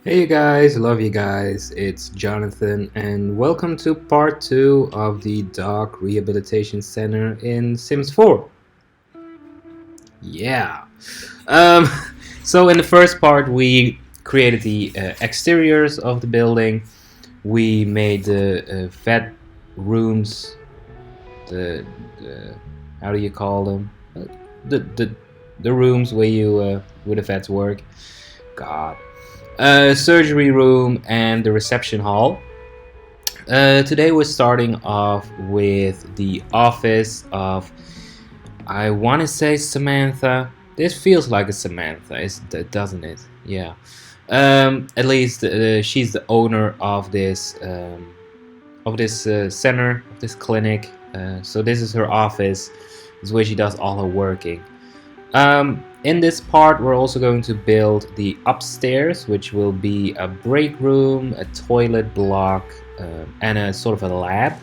Hey you guys, love you guys. It's Jonathan, and welcome to part 2 of the Dog Rehabilitation Center in Sims 4. Yeah. Um, so, in the first part, we created the exteriors of the building, we made the vet rooms, the how do you call them? The, the, the rooms where the vets work. God. Surgery room and the reception hall. Today we're starting off with the office of, I want to say Samantha. This feels like a Samantha, doesn't it? Yeah. At least she's the owner of this center, of this clinic. So this is her office. This is where she does all her working. In this part, we're also going to build the upstairs, which will be a break room, a toilet block, and a sort of a lab,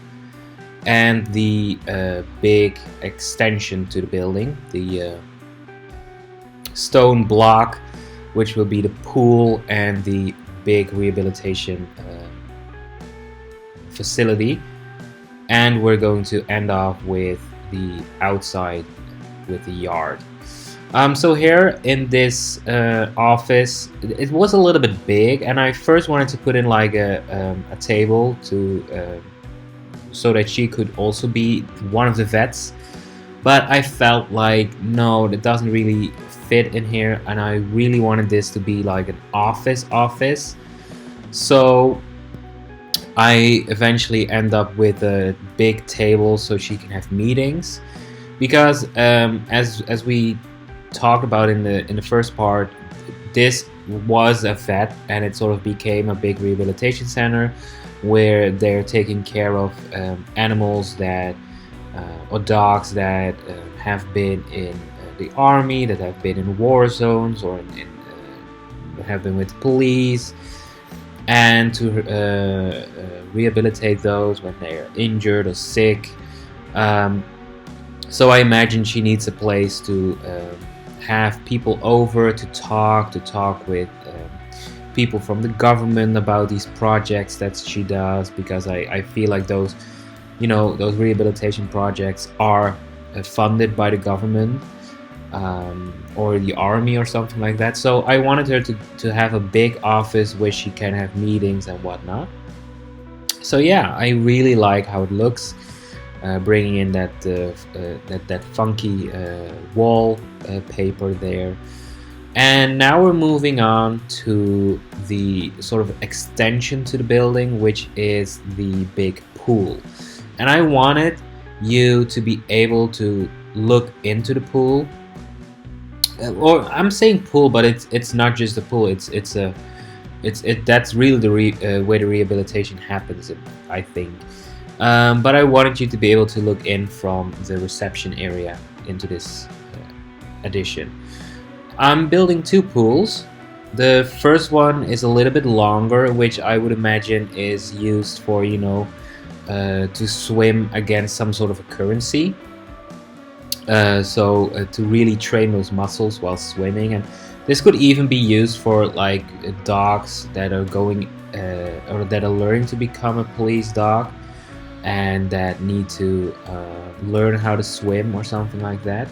and the big extension to the building, the stone block, which will be the pool and the big rehabilitation facility. And we're going to end off with the outside, with the yard. So here in this office, it was a little bit big, and I first wanted to put in like a table to so that she could also be one of the vets. But I felt like no, it doesn't really fit in here, and I really wanted this to be like an office. So I eventually end up with a big table so she can have meetings, because as we talked about in the first part, this was a vet and it sort of became a big rehabilitation center where they're taking care of animals that or dogs that have been in the army, that have been in war zones, or have been with police, and to rehabilitate those when they are injured or sick. So I imagine she needs a place to have people over to talk with people from the government about these projects that she does, because I feel like those those rehabilitation projects are funded by the government, or the army or something like that. So I wanted her to have a big office where she can have meetings and whatnot. So yeah, I really like how it looks, bringing in that funky wall paper there. And now we're moving on to the sort of extension to the building, which is the big pool. And I wanted you to be able to look into the pool. Or I'm saying pool, but it's not just a pool. That's really where the rehabilitation happens, I think. But I wanted you to be able to look in from the reception area into this addition. I'm building two pools. The first one is a little bit longer, which I would imagine is used for, to swim against some sort of a currency. To really train those muscles while swimming, and this could even be used for like dogs that are going or that are learning to become a police dog and that need to learn how to swim or something like that.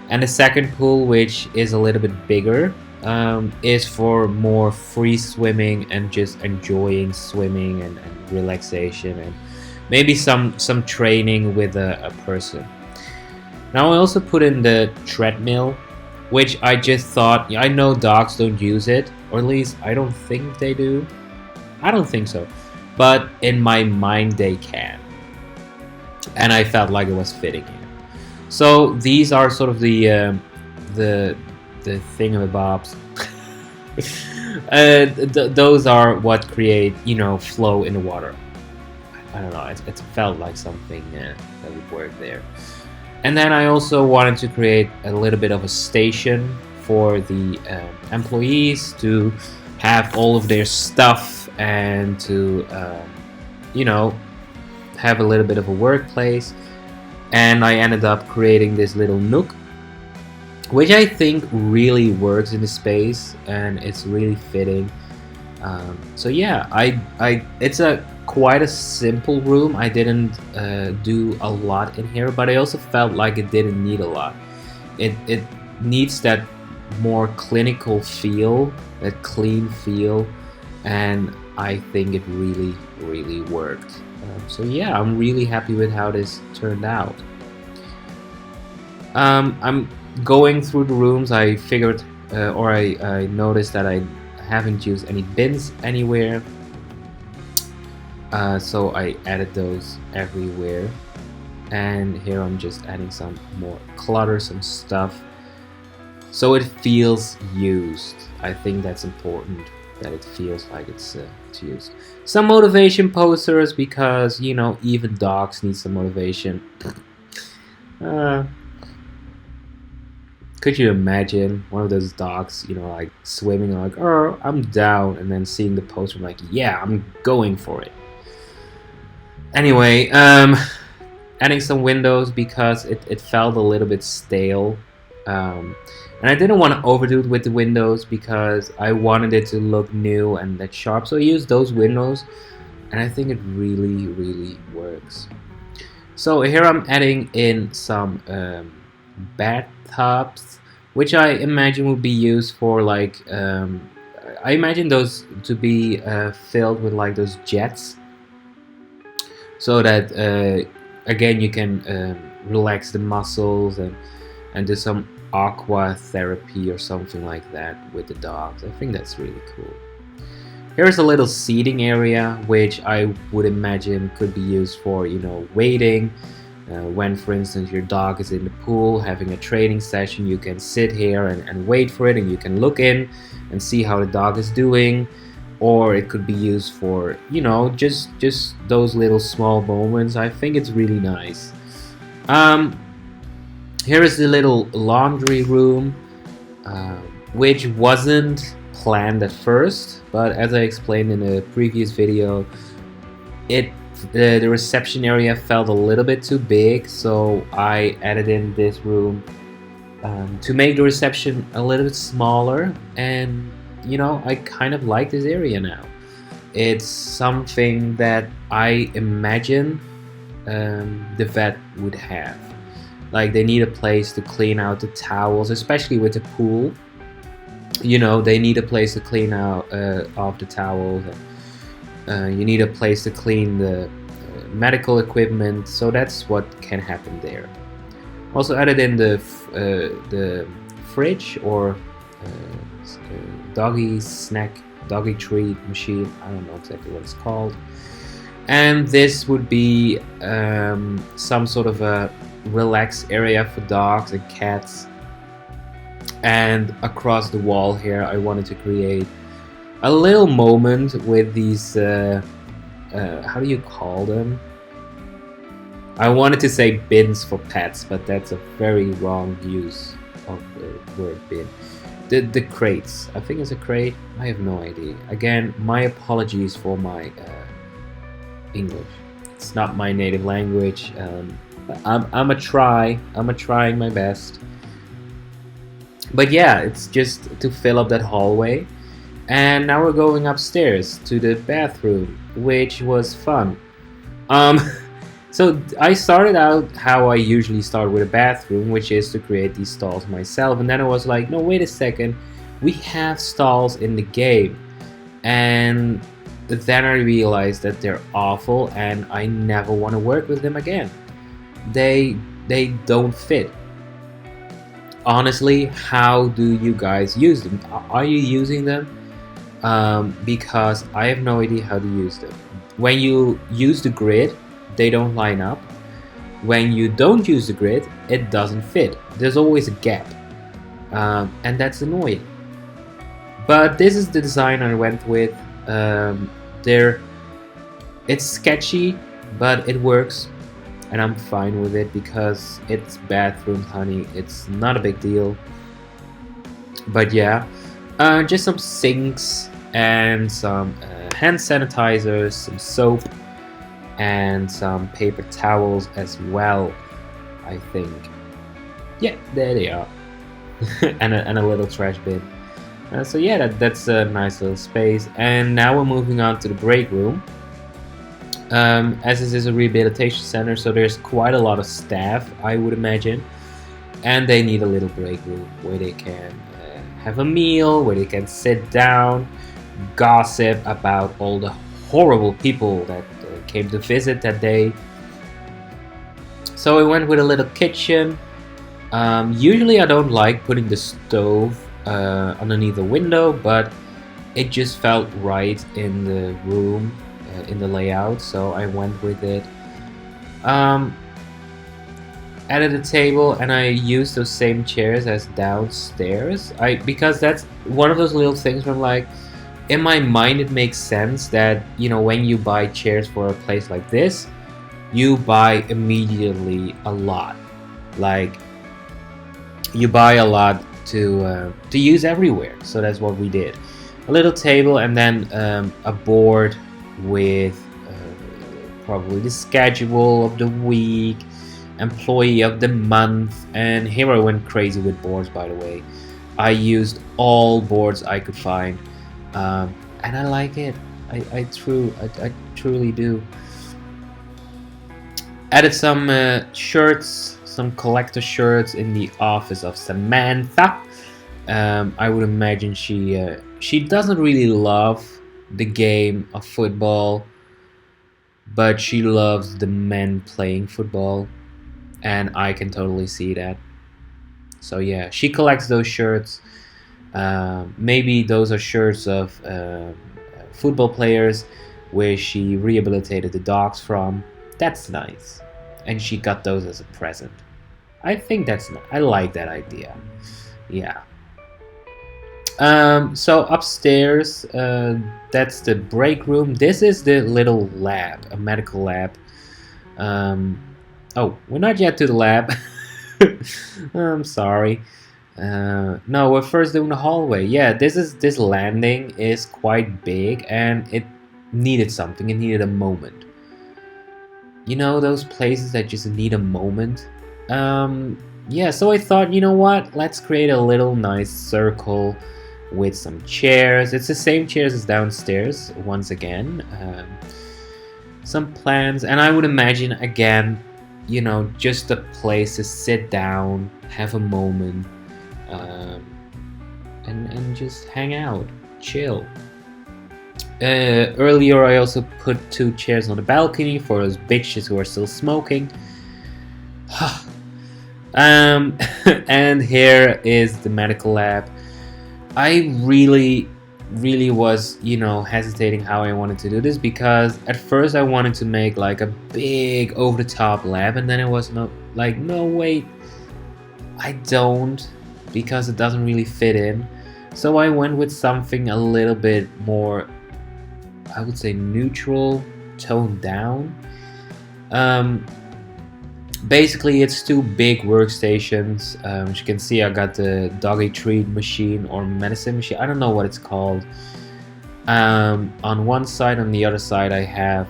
And the second pool, which is a little bit bigger, is for more free swimming and just enjoying swimming and relaxation, and maybe some training with a person. Now I also put in the treadmill, which I just thought, I know dogs don't use it, or at least I don't think they do. I don't think so. But in my mind they can. And I felt like it was fitting here. So these are sort of the thingamabobs. Those are what create, flow in the water. I don't know, it felt like something that would work there. And then I also wanted to create a little bit of a station for the employees to have all of their stuff and to, have a little bit of a workplace. And I ended up creating this little nook, which I think really works in the space, and it's really fitting. So yeah, it's a quite a simple room. I didn't do a lot in here, but I also felt like it didn't need a lot. It needs that more clinical feel, that clean feel, and I think it really worked. So yeah, I'm really happy with how this turned out. I'm going through the rooms. I figured, or I noticed that I haven't used any bins anywhere, so I added those everywhere. And here I'm just adding some more clutter, some stuff, so it feels used. I think that's important, that it feels like it's used. Some motivation posters, because you know even dogs need some motivation. Uh, could you imagine one of those dogs, you know, like swimming, like, oh, I'm down, and then seeing the poster, like, yeah, I'm going for it. Anyway, adding some windows because it felt a little bit stale. And I didn't want to overdo it with the windows because I wanted it to look new and that sharp. So I used those windows, and I think it really works. So here I'm adding in some bathtubs, which I imagine would be used for like I imagine those to be filled with like those jets, so that again you can relax the muscles and do some aqua therapy or something like that with the dogs. I think that's really cool. Here's a little seating area, which I would imagine could be used for, you know, waiting. When, for instance, your dog is in the pool having a training session, you can sit here and wait for it, and you can look in and see how the dog is doing. Or it could be used for, you know, just those little small moments. I think it's really nice. Here is the little laundry room, which wasn't planned at first, but as I explained in a previous video, the reception area felt a little bit too big, so I added in this room to make the reception a little bit smaller. And you know, I kind of like this area now. It's something that I imagine the vet would have. Like, they need a place to clean out the towels, especially with the pool. You know, they need a place to clean out off the towels. You need a place to clean the medical equipment, so that's what can happen there. Also added in the fridge, or doggy treat machine. I don't know exactly what it's called. And this would be some sort of a relax area for dogs and cats. And across the wall here, I wanted to create a little moment with these how do you call them? I wanted to say bins for pets, but that's a very wrong use of the word bin. The crates. I think it's a crate. I have no idea. Again, my apologies for my English. It's not my native language. I'm trying my best. But yeah, it's just to fill up that hallway. And now we're going upstairs to the bathroom, which was fun. So I started out how I usually start with a bathroom, which is to create these stalls myself. And then I was like, no, wait a second. We have stalls in the game. And then I realized that they're awful and I never want to work with them again. They don't fit. Honestly, how do you guys use them? Are you using them? Because I have no idea how to use them. When you use the grid, they don't line up. When you don't use the grid, it doesn't fit. There's always a gap, and that's annoying. But this is the design I went with. It's sketchy, but it works, and I'm fine with it because it's bathroom, honey. It's not a big deal. But yeah, just some sinks and some hand sanitizers, some soap, and some paper towels as well, I think. Yeah, there they are. and a little trash bin. So yeah, that's a nice little space. And now we're moving on to the break room. As this is a rehabilitation center, so there's quite a lot of staff, I would imagine, and they need a little break room where they can have a meal, where they can sit down, gossip about all the horrible people that came to visit that day. So I went with a little kitchen. Usually I don't like putting the stove underneath the window, but it just felt right in the room, in the layout, so I went with it. Um, Added a table, and I used those same chairs as downstairs. Because that's one of those little things where I'm like, in my mind, it makes sense that when you buy chairs for a place like this, you buy immediately a lot. Like, you buy a lot to use everywhere. So that's what we did. A little table, and then a board with probably the schedule of the week, employee of the month, and here I went crazy with boards, by the way. I used all boards I could find, and I like it. I truly do. Added some shirts, some collector shirts in the office of Samantha. I would imagine she doesn't really love the game of football, but she loves the men playing football, and I can totally see that. So yeah, she collects those shirts. Maybe those are shirts of football players where she rehabilitated the dogs from. That's nice, and she got those as a present. I think I like that idea. Yeah. So upstairs, that's the break room. This is the little lab, a medical lab. Oh, we're not yet to the lab. I'm sorry. No, we're first doing the hallway. Yeah, this landing is quite big, and it needed something. It needed a moment. Those places that just need a moment. Yeah, so I thought, you know what? Let's create a little nice circle with some chairs. It's the same chairs as downstairs, once again. Some plants, and I would imagine, again, just a place to sit down, have a moment, and just hang out, chill. Earlier, I also put 2 chairs on the balcony for those bitches who are still smoking. And here is the medical lab. I really was, hesitating how I wanted to do this, because at first I wanted to make like a big over-the-top lab, and then it was no, wait, I don't, because it doesn't really fit in. So I went with something a little bit more, I would say, neutral, toned down. Basically, it's 2 big workstations. As you can see, I got the doggy treat machine or medicine machine. I don't know what it's called. On one side, on the other side, I have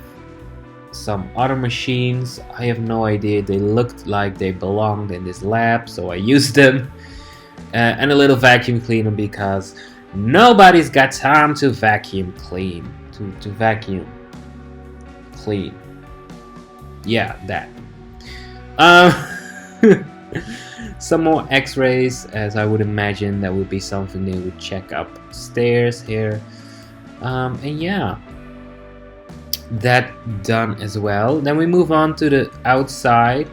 some other machines. I have no idea. They looked like they belonged in this lab, so I used them. And a little vacuum cleaner, because nobody's got time to vacuum clean. To vacuum clean. Yeah, that. Some more x-rays, as I would imagine that would be something they would check upstairs here. And yeah, that done as well. Then we move on to the outside.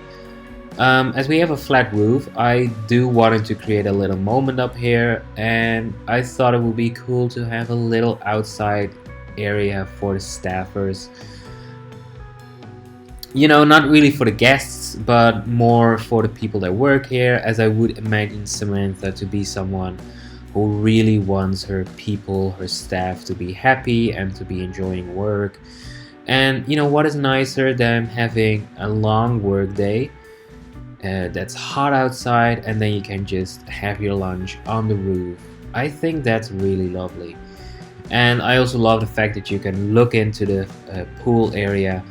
As we have a flat roof, I do wanted to create a little moment up here, and I thought it would be cool to have a little outside area for the staffers. Not really for the guests, but more for the people that work here, as I would imagine Samantha to be someone who really wants her people, her staff, to be happy and to be enjoying work. And what is nicer than having a long work day that's hot outside, and then you can just have your lunch on the roof. I think that's really lovely. And I also love the fact that you can look into the pool area.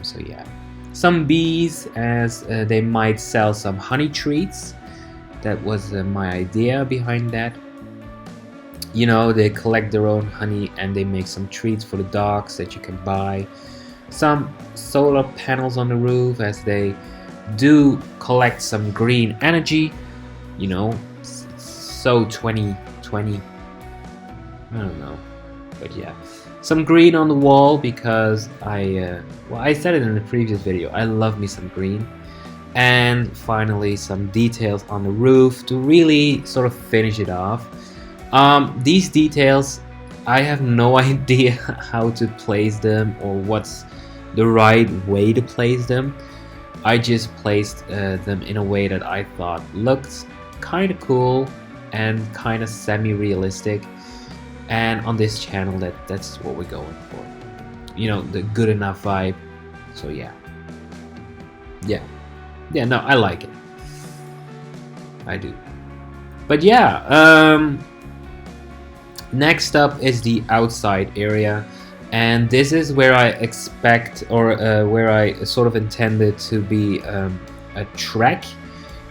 So yeah, some bees, as they might sell some honey treats. That was my idea behind that. You know, they collect their own honey and they make some treats for the dogs that you can buy. Some solar panels on the roof, as they do collect some green energy. You know, so 2020, I don't know, but yeah, some green on the wall because I said it in the previous video, I love me some green. And finally some details on the roof to really sort of finish it off. These details, I have no idea how to place them or what's the right way to place them. I just placed them in a way that I thought looked kind of cool and kind of semi-realistic. And on this channel, that's what we're going for. You know, the good enough vibe. So yeah. Yeah, no, I like it. I do. But yeah, next up is the outside area. And this is where I expect, or where I sort of intended to be a track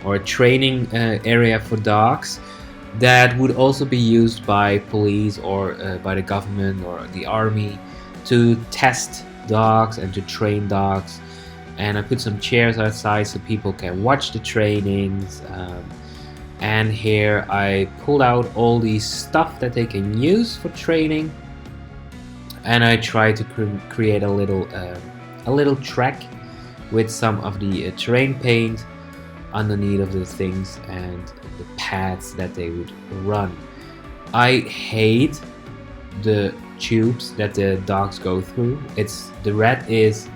or a training area for dogs that would also be used by police or by the government or the army to test dogs and to train dogs. And I put some chairs outside so people can watch the trainings. And here I pulled out all these stuff that they can use for training. And I tried to create a little track with some of the terrain paint underneath of the things and the paths that they would run. I hate the tubes that the dogs go through. The red is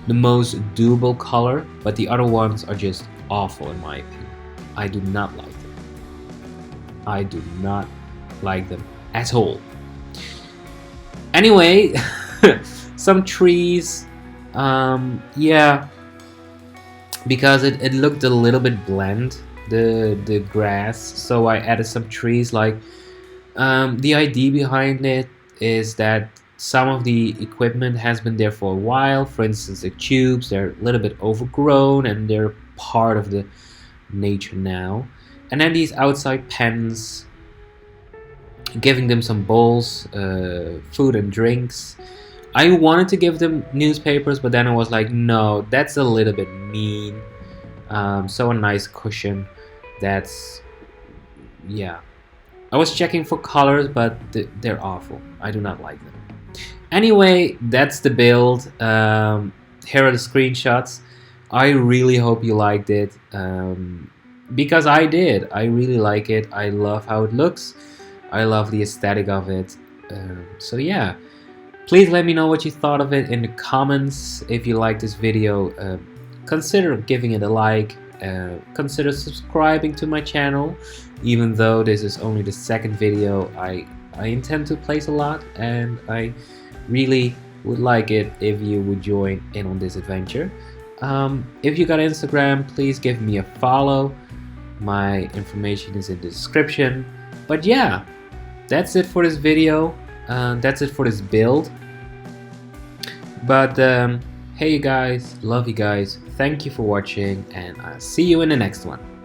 the most doable color, but the other ones are just awful in my opinion. I do not like them. I do not like them at all. Anyway, some trees, yeah, because it looked a little bit bland, the grass, so I added some trees. Like, the idea behind it is that some of the equipment has been there for a while. For instance, the tubes, they're a little bit overgrown and they're part of the nature now. And then these outside pens, giving them some bowls, food and drinks. I wanted to give them newspapers, but then I was like, no, that's a little bit mean. So a nice cushion. That's, yeah. I was checking for colors, but they're awful. I do not like them. Anyway, that's the build. Here are the screenshots. I really hope you liked it, because I did. I really like it. I love how it looks. I love the aesthetic of it. So yeah, please let me know what you thought of it in the comments. If you like this video, consider giving it a like. Consider subscribing to my channel. Even though this is only the second video, I intend to place a lot, and I really would like it if you would join in on this adventure. If you got Instagram, please give me a follow. My information is in the description. But yeah, that's it for this video. That's it for this build. But hey you guys, love you guys, thank you for watching, and I'll see you in the next one.